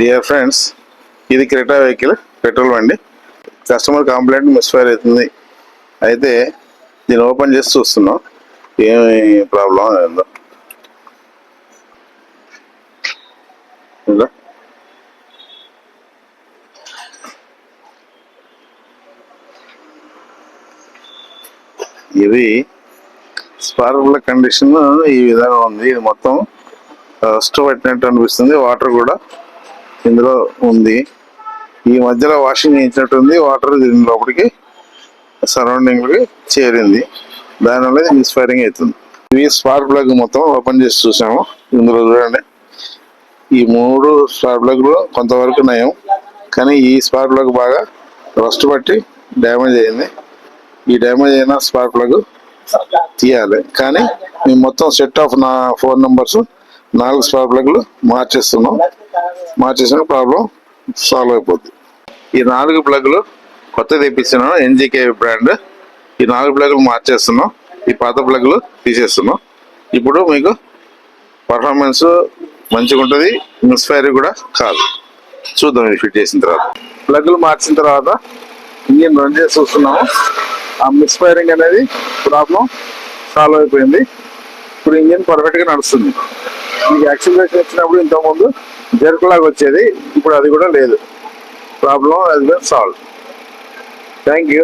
Dear friends, ఇది Creta vehicle, petrol బండి. Customer complaint misfire అవుతుంది. అయితే దీన్ని ఓపెన్ చేసి చూస్తున్నాం ఏమి ప్రాబ్లం ఏందో. ఇది స్పార్క్ ప్లగ్ కండిషన్ ఈ విధంగా ఉంది. ఇది మొత్తం రస్ట్ పట్టినట్టు అనిపిస్తుంది. వాటర్ కూడా ఇందులో ఉంది. ఈ మధ్యలో వాషింగ్ చేయించినట్టుంది. వాటర్ దీని లోపలికి సరౌండింగ్కి చేరింది. దానివల్ల ఇది మిస్ఫైరింగ్ అవుతుంది. ఇవి స్పార్క్ ప్లగ్ మొత్తం ఓపెన్ చేసి చూసాము. ఇందులో చూడండి, ఈ 3 స్పార్క్ ప్లగ్లు కొంతవరకు నయం, కానీ ఈ స్పార్క్ ప్లగ్ బాగా రస్ట్ పట్టి డ్యామేజ్ అయింది. ఈ డ్యామేజ్ అయిన స్పార్క్ ప్లగ్ తీయాలి. కానీ మేము మొత్తం సెట్ ఆఫ్ 4 నెంబర్స్ 4 స్పార్క్ ప్లగ్లు మార్చేసిన ప్రాబ్లం సాల్వ్ అయిపోద్ది. ఈ 4 ప్లగ్లు కొత్త తెప్పిస్తున్నాం, ఎన్జీకే బ్రాండ్. ఈ 4 ప్లగ్లు మార్చేస్తున్నాం, ఈ పాత ప్లగ్లు తీసేస్తున్నాం. ఇప్పుడు మీకు పర్ఫార్మెన్స్ మంచిగా ఉంటుంది, మిస్ఫైర్ కూడా కాదు. చూద్దాం ఇది ఫిట్ చేసిన తర్వాత. ప్లగ్లు మార్చిన తర్వాత ఇంజిన్ రన్ చేసి చూస్తున్నాము. ఆ మిస్ఫైరింగ్ అనేది ప్రాబ్లం సాల్వ్ అయిపోయింది. ఇప్పుడు ఇంజిన్ పర్ఫెక్ట్గా నడుస్తుంది. మీకు యాక్సిలరేషన్ ఇచ్చినప్పుడు ఇంతకుముందు జర్క్ లాగా వచ్చేది, ఇప్పుడు అది కూడా లేదు. Problem has been solved. Thank you.